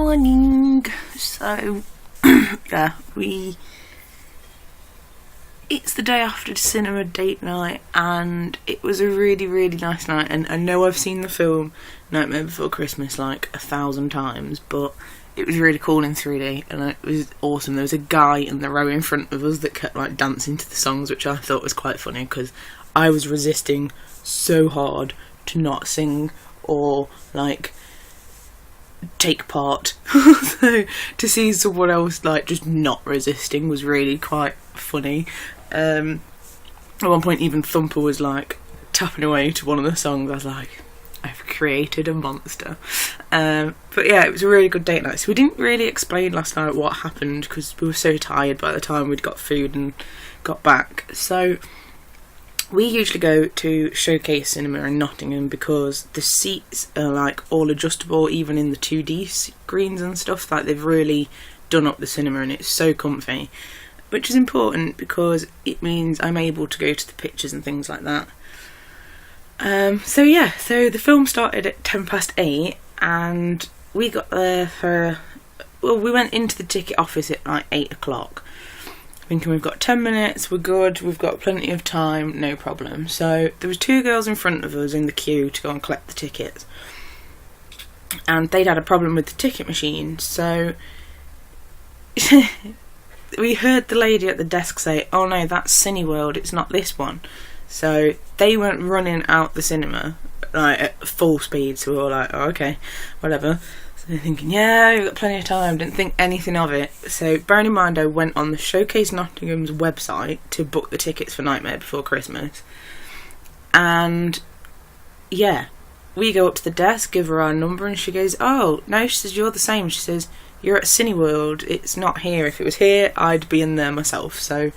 morning. So yeah, it's the day after the cinema date night, and it was a really nice night. And I know I've seen the film Nightmare Before Christmas like 1,000 times, but it was really cool in 3D and it was awesome. There was a guy in the row in front of us that kept like dancing to the songs, which I thought was quite funny because I was resisting so hard to not sing or like take part. So to see someone else like just not resisting was really quite funny. At one point even Thumper was like tapping away to one of the songs. I was like, I've created a monster. But yeah, it was a really good date night. So we didn't really explain last night what happened because we were so tired by the time we'd got food and got back. So we usually go to Showcase Cinema in Nottingham because the seats are like all adjustable, even in the 2D screens and stuff. Like they've really done up the cinema and it's so comfy, which is important because it means I'm able to go to the pictures and things like that. So the film started at 8:10 and we got there we went into the ticket office at like 8 o'clock. Thinking we've got 10 minutes, we're good, we've got plenty of time, no problem. So there was 2 girls in front of us in the queue to go and collect the tickets. And they'd had a problem with the ticket machine, so we heard the lady at the desk say, "Oh no, that's Cineworld, it's not this one." So they went running out the cinema like at full speed, so we were like, "Oh, okay, whatever." So thinking, yeah, we've got plenty of time, didn't think anything of it. So bearing in mind I went on the Showcase Nottingham's website to book the tickets for Nightmare Before Christmas. And yeah, we go up to the desk, give her our number, and she goes, "Oh, no," she says, "you're the same." She says, "You're at Cineworld, it's not here. If it was here, I'd be in there myself." So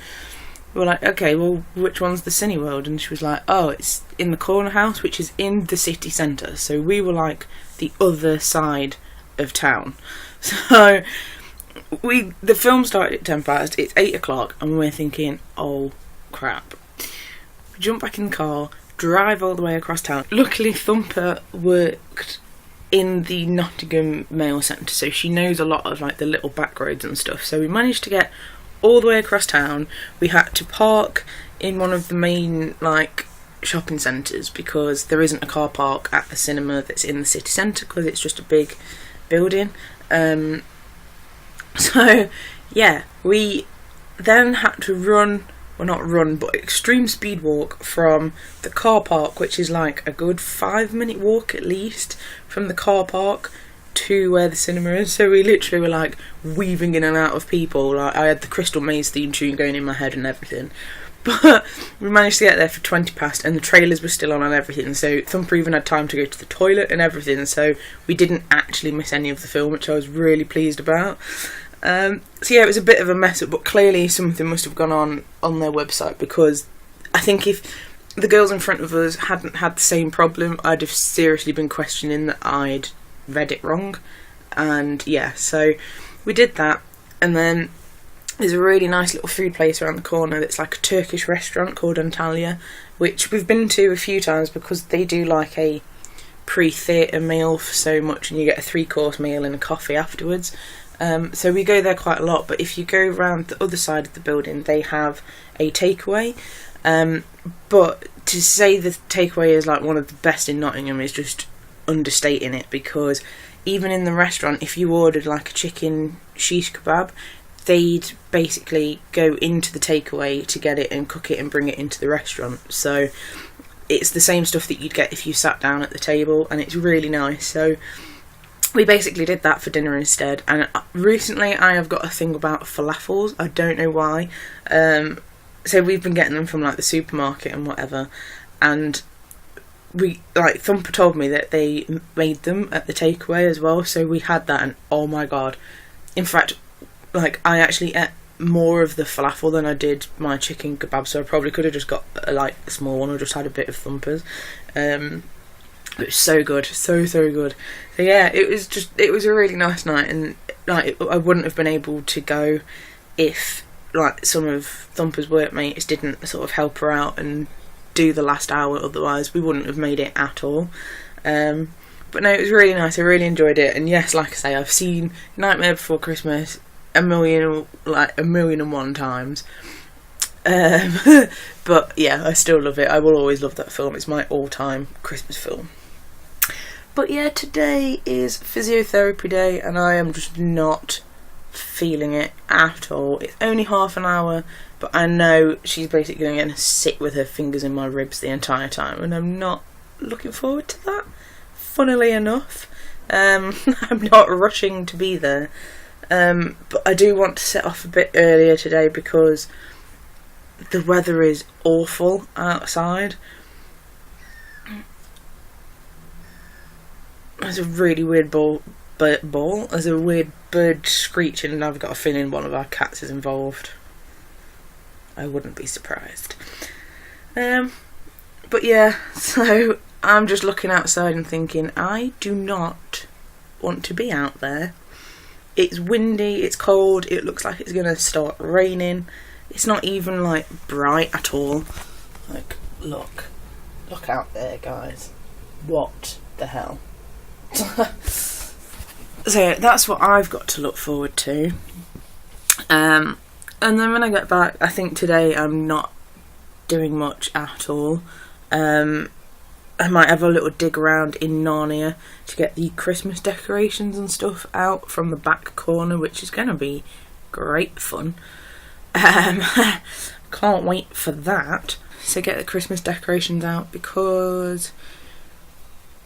we're like, okay, well, which one's the Cineworld? And she was like, "Oh, it's in the corner house, which is in the city centre." So we were like the other side of town. So the film started at 10 past, it's 8 o'clock, and we're thinking, oh crap. We jump back in the car, drive all the way across town. Luckily Thumper worked in the Nottingham Mail Centre, so she knows a lot of like the little back roads and stuff. So we managed to get all the way across town. We had to park in one of the main like shopping centres because there isn't a car park at the cinema that's in the city centre because it's just a big building. So yeah, we then had to extreme speed walk from the car park, which is like a good 5-minute walk at least from the car park to where the cinema is. So we literally were like weaving in and out of people. Like I had the Crystal Maze theme tune going in my head and everything. But we managed to get there for 20 past and the trailers were still on and everything, so Thumper even had time to go to the toilet and everything, so we didn't actually miss any of the film, which I was really pleased about. So yeah, it was a bit of a mess up, but clearly something must have gone on their website, because I think if the girls in front of us hadn't had the same problem, I'd have seriously been questioning that I'd read it wrong. And yeah, so we did that, and then there's a really nice little food place around the corner that's like a Turkish restaurant called Antalya, which we've been to a few times because they do like a pre-theatre meal for so much and you get a 3-course meal and a coffee afterwards. So we go there quite a lot, but if you go around the other side of the building they have a takeaway. But to say the takeaway is like one of the best in Nottingham is just understating it, because even in the restaurant, if you ordered like a chicken shish kebab, they'd basically go into the takeaway to get it and cook it and bring it into the restaurant. So it's the same stuff that you'd get if you sat down at the table, and it's really nice. So we basically did that for dinner instead. And recently I have got a thing about falafels. I don't know why. So we've been getting them from like the supermarket and whatever, and Thumper told me that they made them at the takeaway as well, so we had that, and oh my god, in fact, like I actually ate more of the falafel than I did my chicken kebab, so I probably could have just got a small one or just had a bit of Thumper's. It was so good, so good. So yeah, it was a really nice night, and like I wouldn't have been able to go if like some of Thumper's workmates didn't sort of help her out and do the last hour, otherwise we wouldn't have made it at all. But no, it was really nice. I really enjoyed it. And yes, like I say, I've seen Nightmare Before Christmas a million and one times. But yeah, I still love it. I will always love that film. It's my all-time Christmas film. But yeah, today is physiotherapy day and I am just not feeling it at all. It's only half an hour, but I know she's basically going to sit with her fingers in my ribs the entire time, and I'm not looking forward to that, funnily enough. I'm not rushing to be there, but I do want to set off a bit earlier today because the weather is awful outside. There's a really weird there's a weird bird screeching, and I've got a feeling one of our cats is involved. I wouldn't be surprised. But yeah, so I'm just looking outside and thinking, I do not want to be out there. It's windy, it's cold, it looks like it's going to start raining. It's not even like bright at all. Like, look out there, guys. What the hell? So that's what I've got to look forward to. And then when I get back, I think today I'm not doing much at all. I might have a little dig around in Narnia to get the Christmas decorations and stuff out from the back corner, which is going to be great fun. Can't wait for that. So get the Christmas decorations out, because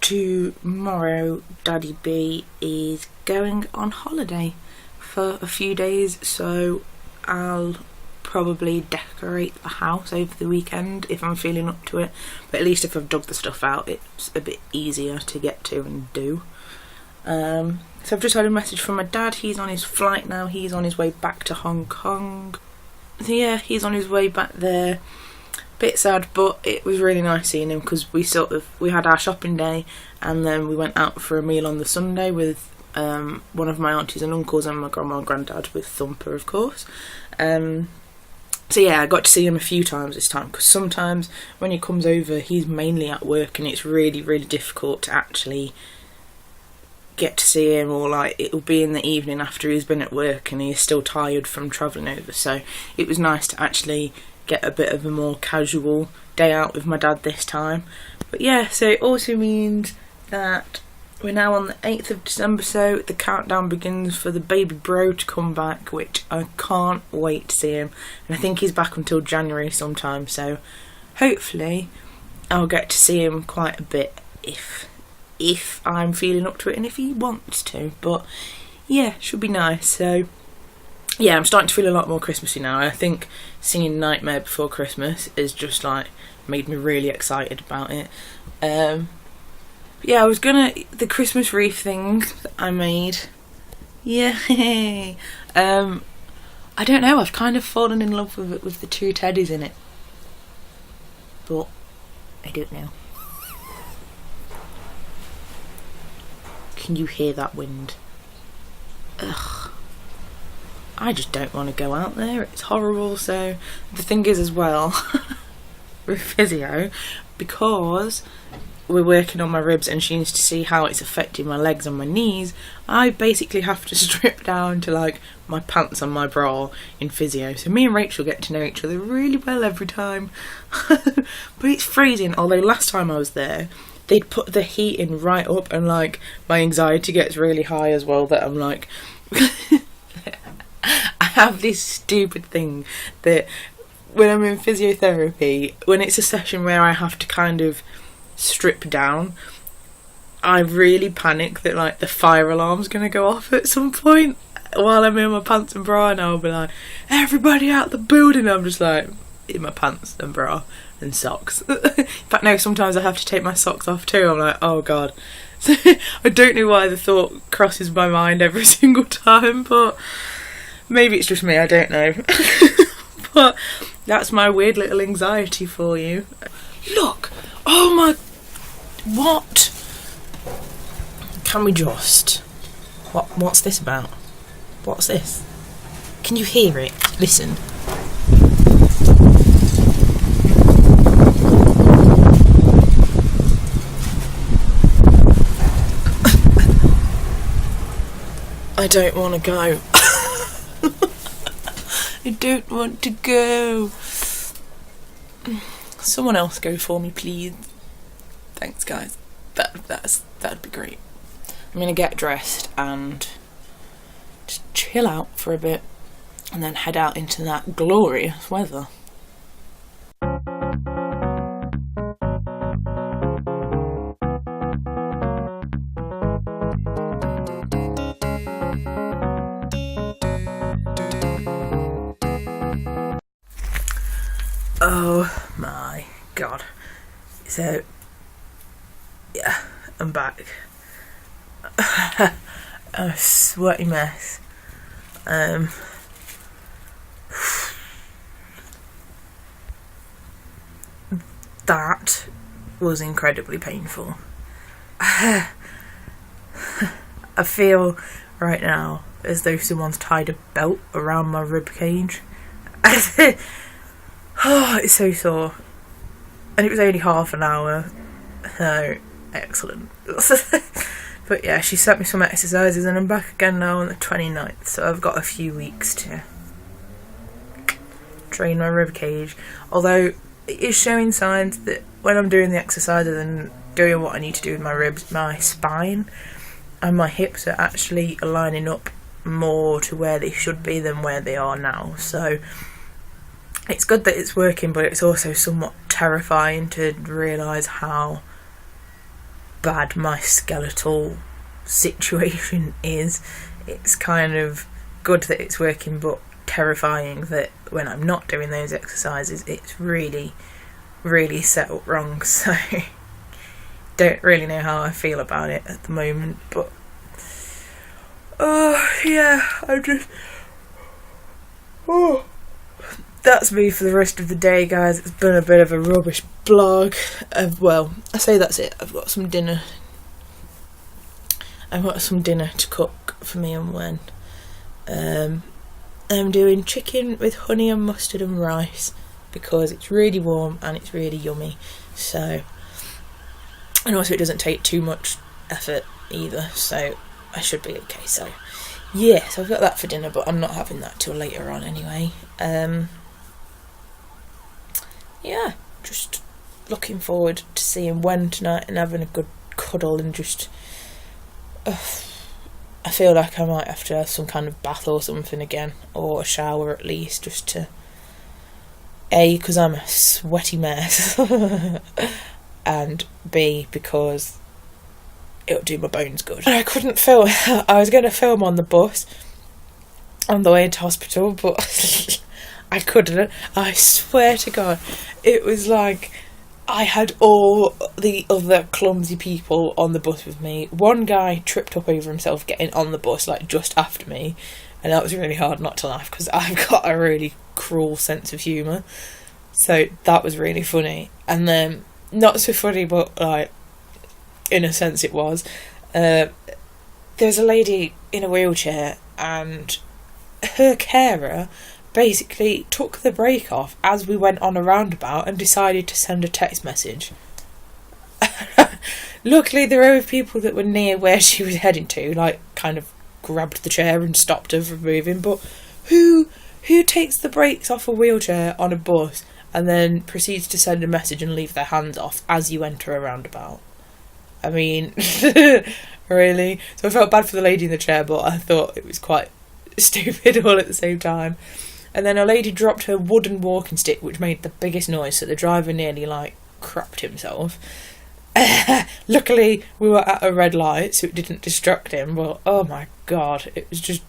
tomorrow Daddy B is going on holiday for a few days, so I'll probably decorate the house over the weekend if I'm feeling up to it, but at least if I've dug the stuff out it's a bit easier to get to and do. So I've just had a message from my dad. He's on his flight now, he's on his way back to Hong Kong. So yeah, he's on his way back there. Bit sad, but it was really nice seeing him, because we had our shopping day and then we went out for a meal on the Sunday with one of my aunties and uncles and my grandma and granddad, with Thumper of course. So yeah, I got to see him a few times this time, because sometimes when he comes over he's mainly at work and it's really difficult to actually get to see him, or like it'll be in the evening after he's been at work and he's still tired from travelling over. So it was nice to actually get a bit of a more casual day out with my dad this time. But yeah, so it also means that we're now on the 8th of December, so the countdown begins for the baby bro to come back, which I can't wait to see him. And I think he's back until January sometime, so hopefully I'll get to see him quite a bit if I'm feeling up to it and if he wants to. But yeah, should be nice. So yeah, I'm starting to feel a lot more Christmassy now. I think seeing Nightmare Before Christmas is just like made me really excited about it. Yeah, the Christmas wreath thing that I made. Yay! I don't know, I've kind of fallen in love with it with the two teddies in it. But I don't know. Can you hear that wind? Ugh. I just don't want to go out there, it's horrible. So the thing is as well with physio, because we're working on my ribs and she needs to see how it's affecting my legs and my knees, I basically have to strip down to like my pants and my bra in physio. So me and Rachel get to know each other really well every time. But it's freezing, although last time I was there they'd put the heat in right up, and like my anxiety gets really high as well, that I'm like I have this stupid thing that when I'm in physiotherapy, when it's a session where I have to kind of strip down, I really panic that like the fire alarm's gonna go off at some point while I'm in my pants and bra, and I'll be like, everybody out the building. I'm just like in my pants and bra and socks. In fact, no, sometimes I have to take my socks off too. I'm like, oh god. So I don't know why the thought crosses my mind every single time, but maybe it's just me, I don't know. But that's my weird little anxiety for you. Look! Oh my... What? Can we just... What's this about? What's this? Can you hear it? Listen. I don't want to go. I don't want to go. Someone else go for me, please. Thanks, guys. That'd be great. I'm gonna get dressed and just chill out for a bit, and then head out into that glorious weather. Oh my god. So, yeah, I'm back. A sweaty mess. That was incredibly painful. I feel right now as though someone's tied a belt around my rib cage. Oh, it's so sore. And it was only half an hour, so excellent. But yeah, she sent me some exercises and I'm back again now on the 29th, so I've got a few weeks to train my rib cage. Although it is showing signs that when I'm doing the exercises and doing what I need to do with my ribs, my spine and my hips are actually lining up more to where they should be than where they are now. So it's good that it's working, but it's also somewhat terrifying to realise how bad my skeletal situation is. It's kind of good that it's working, but terrifying that when I'm not doing those exercises it's really set up wrong. So don't really know how I feel about it at the moment, but yeah, that's me for the rest of the day, guys. It's been a bit of a rubbish vlog. Well, I say that's it. I've got some dinner. I've got some dinner to cook for me and Wen. I'm doing chicken with honey and mustard and rice because it's really warm and it's really yummy. So, and also it doesn't take too much effort either, so I should be okay. So, yeah, so I've got that for dinner, but I'm not having that till later on anyway. Yeah, just looking forward to seeing Wen tonight and having a good cuddle and just... I feel like I might have to have some kind of bath or something again, or a shower at least, just to... A, because I'm a sweaty mess, and B, because it'll do my bones good. I couldn't film. I was going to film on the bus on the way into hospital, but I couldn't. I swear to God, it was like I had all the other clumsy people on the bus with me. One guy tripped up over himself getting on the bus, like, just after me, and that was really hard not to laugh because I've got a really cruel sense of humour. So that was really funny. And then, not so funny, but, like, in a sense it was. There was a lady in a wheelchair, and her carer basically took the brake off as we went on a roundabout and decided to send a text message. Luckily there were people that were near where she was heading to, like, kind of grabbed the chair and stopped her from moving. But who takes the brakes off a wheelchair on a bus and then proceeds to send a message and leave their hands off as you enter a roundabout? I mean, really? So I felt bad for the lady in the chair, but I thought it was quite stupid all at the same time. And then a lady dropped her wooden walking stick, which made the biggest noise, so the driver nearly, like, crapped himself. Luckily, we were at a red light, so it didn't distract him, but oh my God, it was just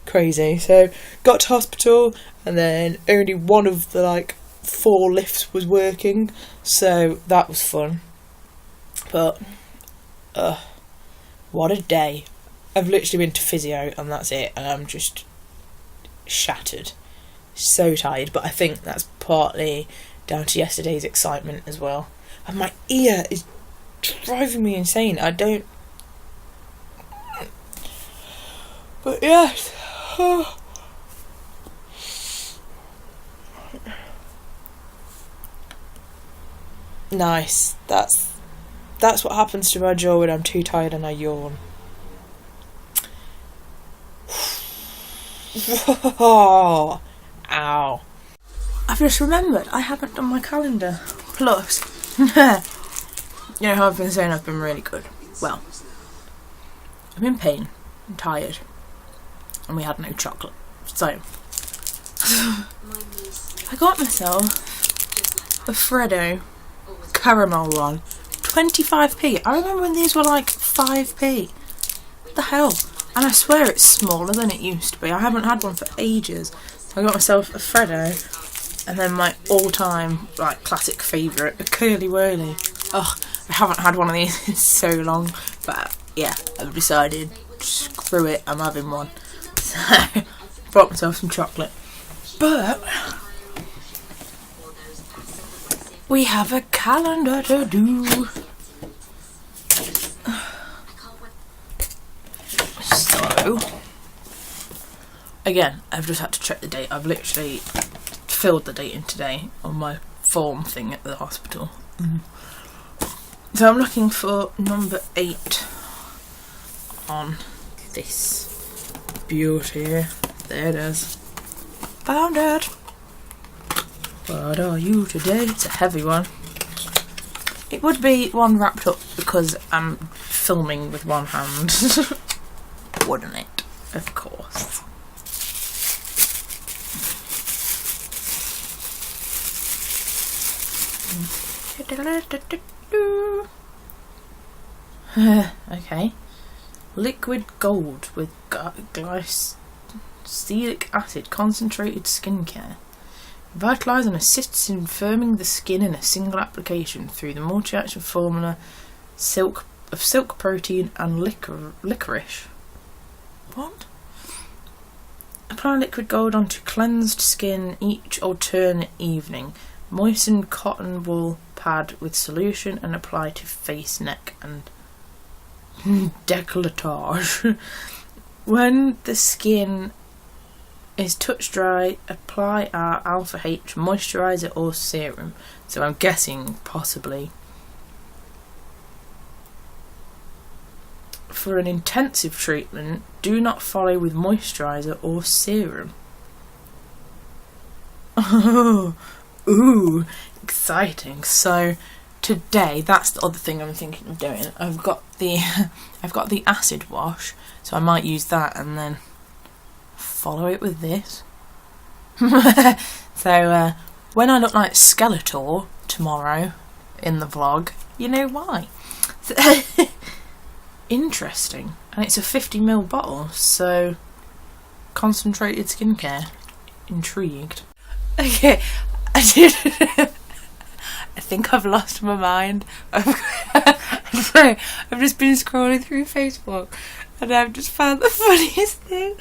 crazy. So, got to hospital, and then only one of the, like, 4 lifts was working, so that was fun. But, what a day. I've literally been to physio, and that's it, and I'm just shattered. So tired, but I think that's partly down to yesterday's excitement as well. And my ear is driving me insane. I don't... But yes. Nice. That's what happens to my jaw when I'm too tired and I yawn. Whoa. Ow. I've just remembered I haven't done my calendar. Plus, you know how I've been saying I've been really good. Well, I'm in pain. I'm tired. And we had no chocolate. So, I got myself a Freddo caramel one. 25p. I remember when these were like 5p. What the hell? And I swear it's smaller than it used to be. I haven't had one for ages. I got myself a Freddo, and then my all-time like classic favourite, a Curly Whirly. Ugh, I haven't had one of these in so long, but yeah, I've decided, screw it, I'm having one. So, brought myself some chocolate. But we have a calendar to do. So, again, I've just had to check the date. I've literally filled the date in today on my form thing at the hospital. So I'm looking for number 8 on this beauty. There it is. Found it. What are you today? It's a heavy one. It would be one wrapped up because I'm filming with one hand. Wouldn't it? Of course. Okay. Liquid gold with glycolic acid concentrated skincare. Vitalises and assists in firming the skin in a single application through the multi-action formula silk protein and licorice. What? Apply liquid gold onto cleansed skin each alternate evening. Moisten cotton wool pad with solution and apply to face, neck and décolletage. When the skin is touch dry, apply our Alpha H moisturiser or serum. So I'm guessing possibly. For an intensive treatment, do not follow with moisturiser or serum. Oh, ooh, exciting. So today, that's the other thing I'm thinking of doing. I've got the acid wash, so I might use that and then follow it with this. So when I look like Skeletor tomorrow in the vlog, you know why. Interesting. And it's a 50ml bottle, so concentrated skincare. Intrigued. Okay, I think I've lost my mind. I've just been scrolling through Facebook and I've just found the funniest thing.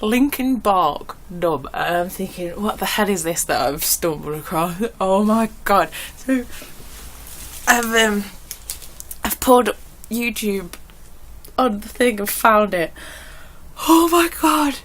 Lincoln Bark Nub, and I'm thinking, what the hell is this that I've stumbled across? Oh my god! So I've pulled up YouTube on the thing and found it. Oh my god!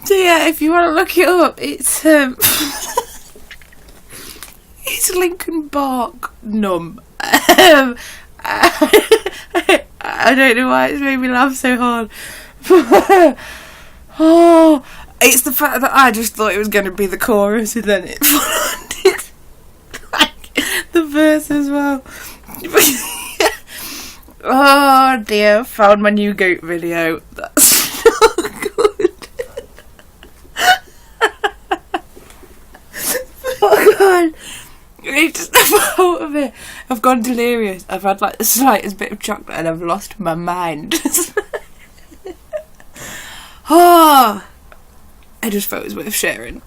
So yeah, if you want to look it up, it's it's Lincoln Bark Numb. I don't know why it's made me laugh so hard. Oh, it's the fact that I just thought it was going to be the chorus and then it followed like the verse as well. Oh dear, found my new goat video. That's so good. god. It's just the thought of it. I've gone delirious. I've had like the slightest bit of chocolate and I've lost my mind. Oh, I just thought it was worth sharing.